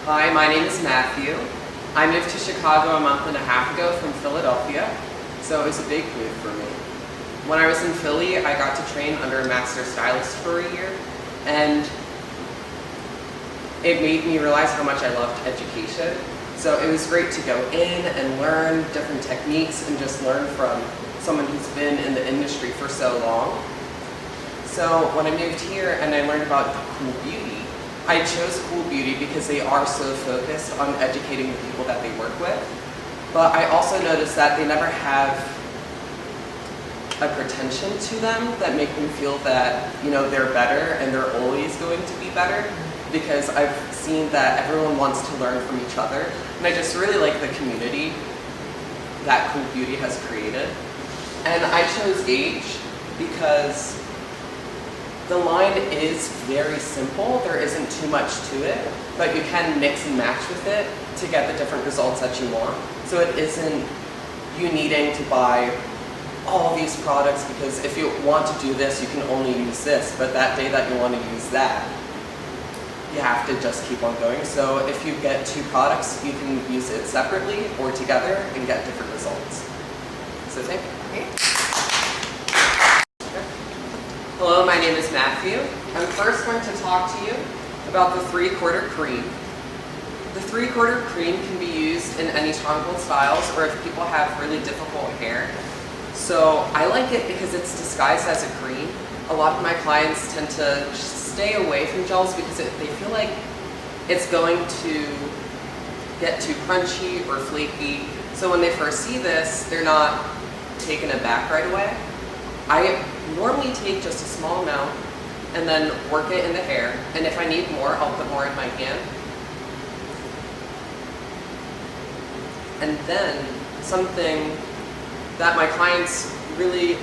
Hi, my name is Matthew. I moved to Chicago a month and a half ago from Philadelphia, so it was a big move for me. When I was in Philly, I got to train under a master stylist for a year, and it made me realize how much I loved education. So it was great to go in and learn different techniques and just learn from someone who's been in the industry for so long. So when I moved here and I learned about Cool Beauty, I chose Cool Beauty because they are so focused on educating the people that they work with. But I also noticed that they never have a pretension to them that make them feel that, you know, they're better and they're always going to be better, because I've seen that everyone wants to learn from each other. And I just really like the community that Cool Beauty has created. And I chose Gage because the line is very simple. There isn't too much to it, but you can mix and match with it to get the different results that you want. So it isn't you needing to buy all these products, because if you want to do this, you can only use this, but that day that you want to use that, you have to just keep on going. So if you get two products, you can use it separately or together and get different results. So thank you. Hello, my name is Matthew. I'm first going to talk to you about the 3/4 cream. The 3/4 cream can be used in any tropical styles or if people have really difficult hair. So I like it because it's disguised as a cream. A lot of my clients tend to stay away from gels because they feel like it's going to get too crunchy or flaky. So when they first see this, they're not taken aback right away. I normally take just a small amount and then work it in the hair. And if I need more, I'll put more in my hand. And then something that my clients really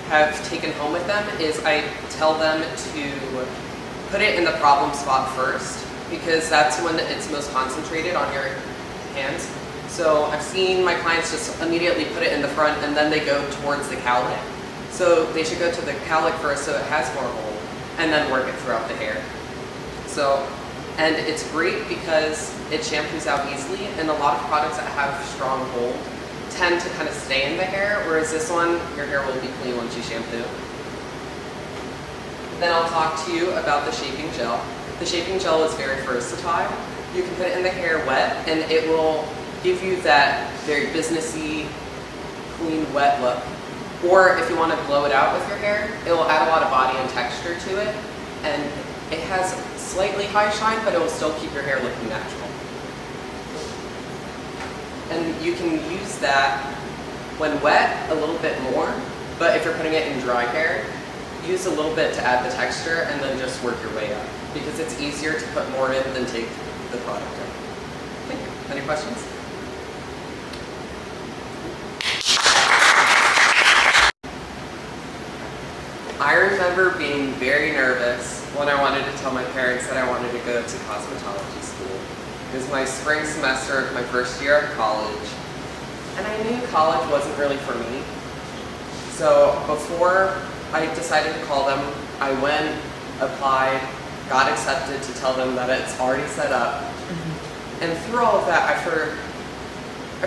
have taken home with them is I tell them to put it in the problem spot first, because that's when it's most concentrated on your hands. So I've seen my clients just immediately put it in the front and then they go towards the cowlick. So they should go to the cowlick first so it has more hold, and then work it throughout the hair. So, and it's great because it shampoos out easily, and a lot of products that have strong hold tend to kind of stay in the hair, whereas this one, your hair will be clean once you shampoo. Then I'll talk to you about the shaping gel. The shaping gel is very versatile. You can put it in the hair wet, and it will give you that very businessy, clean, wet look. Or if you want to blow it out with your hair, it will add a lot of body and texture to it, and it has slightly high shine, but it will still keep your hair looking natural. And you can use that when wet a little bit more, but if you're putting it in dry hair, use a little bit to add the texture and then just work your way up, because it's easier to put more in than take the product out. Thank you. Any questions? I remember being very nervous when I wanted to tell my parents that I wanted to go to cosmetology school. It was my spring semester of my first year of college, and I knew college wasn't really for me. So before I decided to call them, I went, applied, got accepted to tell them that it's already set up. And through all of that, I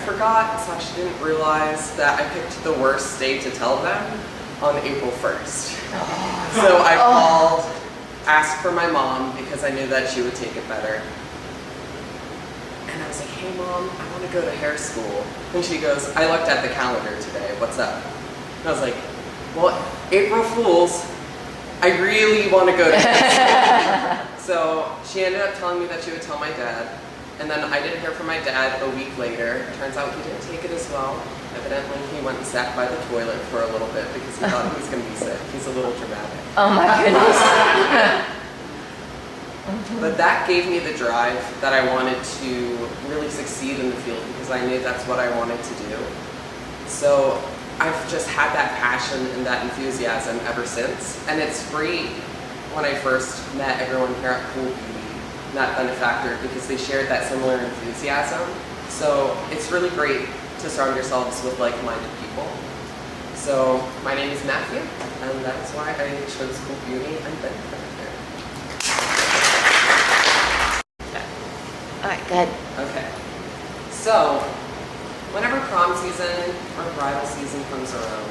forgot / didn't realize that I picked the worst day to tell them on April 1st. So I called, asked for my mom because I knew that she would take it better. And I was like, hey Mom, I want to go to hair school. And she goes, I looked at the calendar today, what's up? And I was like, well, April Fools, I really want to go to hair school. So she ended up telling me that she would tell my dad. And then I didn't hear from my dad a week later. Turns out he didn't take it as well. Evidently, he went and sat by the toilet for a little bit because he thought he was going to be sick. He's a little dramatic. Oh my goodness. But that gave me the drive that I wanted to really succeed in the field, because I knew that's what I wanted to do. So I've just had that passion and that enthusiasm ever since. And it's great when I first met everyone here at Cool Beauty, that benefactor, because they shared that similar enthusiasm. So it's really great to surround yourselves with like-minded people. So my name is Matthew, and that's why I chose Cool Beauty and benefactor. All right, go ahead. Okay. So, whenever prom season or bridal season comes around,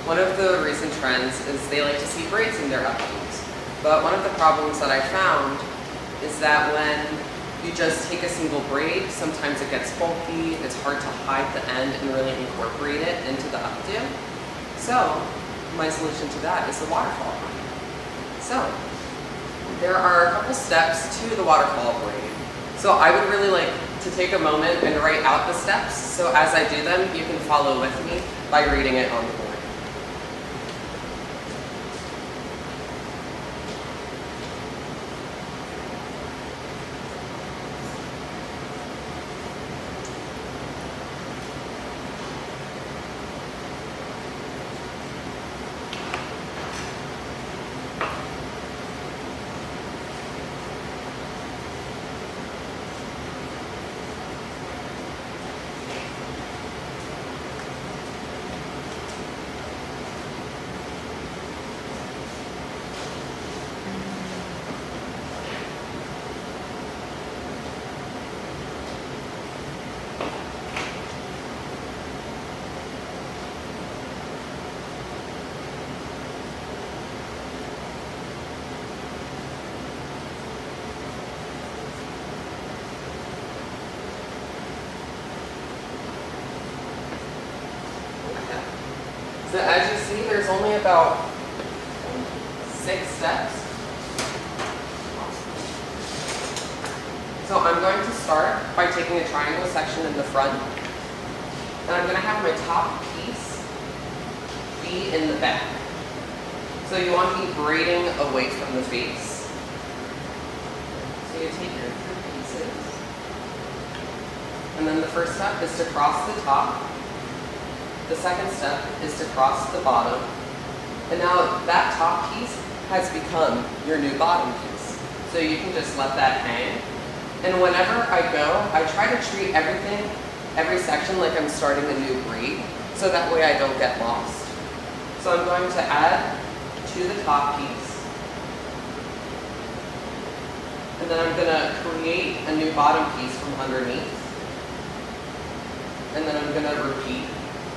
one of the recent trends is they like to see braids in their updos. But one of the problems that I found is that when you just take a single braid, sometimes it gets bulky, it's hard to hide the end and really incorporate it into the updo. So, my solution to that is the waterfall braid. So, there are a couple steps to the waterfall braid. So I would really like to take a moment and write out the steps, so as I do them, you can follow with me by reading it on the board. So as you see, there's only about 6 steps. So I'm going to start by taking a triangle section in the front, and I'm going to have my top piece be in the back. So you want to be braiding away from the face. So you take your 3 pieces, and then the first step is to cross the top. The second step is to cross the bottom. And now that top piece has become your new bottom piece. So you can just let that hang. And whenever I go, I try to treat everything, every section like I'm starting a new braid, so that way I don't get lost. So I'm going to add to the top piece. And then I'm going to create a new bottom piece from underneath. And then I'm going to repeat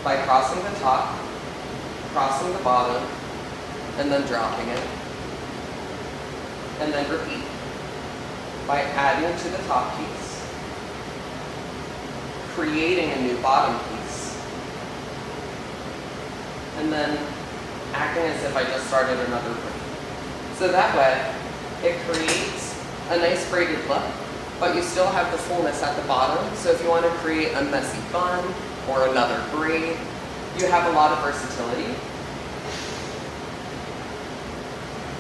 by crossing the top, crossing the bottom, and then dropping it. And then repeat by adding to the top piece, creating a new bottom piece, and then acting as if I just started another braid. So that way, it creates a nice braided look, but you still have the fullness at the bottom. So if you want to create a messy bun or another braid, you have a lot of versatility.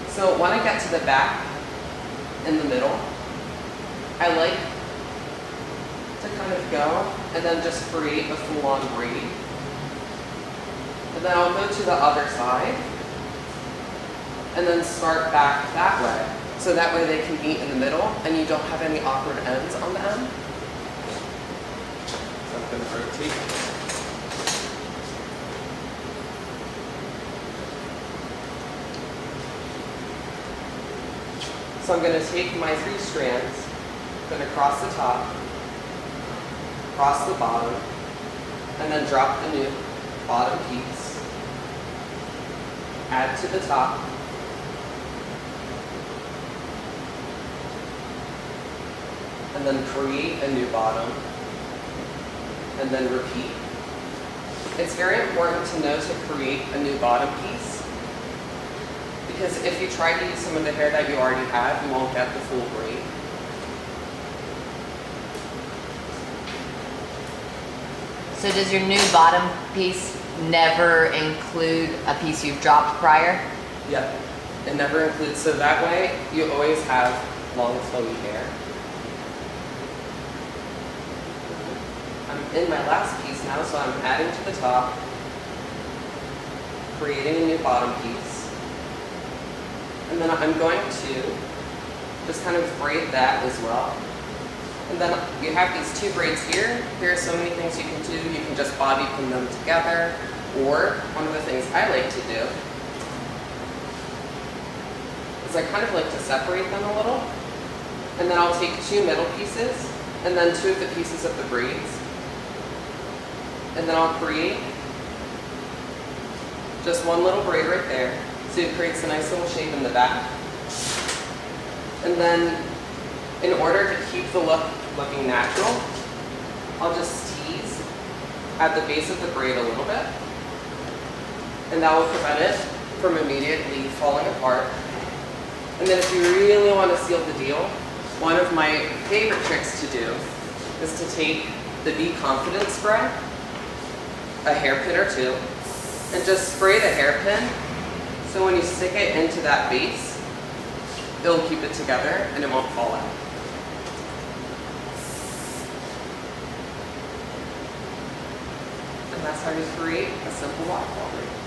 So when I get to the back, in the middle, I like to kind of go and then just create a full-on braid. And then I'll go to the other side and then start back that way. So that way they can meet in the middle and you don't have any awkward ends on the end. So I'm going to rotate. So I'm going to take my 3 strands, I'm going to cross the top, cross the bottom, and then drop the new bottom piece, add to the top, and then create a new bottom, and then repeat. It's very important to know to create a new bottom piece, because if you try to use some of the hair that you already have, you won't get the full braid. So does your new bottom piece never include a piece you've dropped prior? Yep, it never includes, so that way you always have long flowy hair. I'm in my last piece now, so I'm adding to the top, creating a new bottom piece. And then I'm going to just kind of braid that as well. And then you have these 2 braids here. There are so many things you can do. You can just bobby pin them together, or one of the things I like to do is I kind of like to separate them a little. And then I'll take 2 middle pieces and then 2 of the pieces of the braids. And then I'll create just one little braid right there. So it creates a nice little shape in the back. And then in order to keep the look looking natural, I'll just tease at the base of the braid a little bit. And that will prevent it from immediately falling apart. And then if you really want to seal the deal, one of my favorite tricks to do is to take the Be Confident spray, a hairpin or two, and just spray the hairpin so when you stick it into that base, it'll keep it together and it won't fall out. And that's how you create a simple waterfall braid.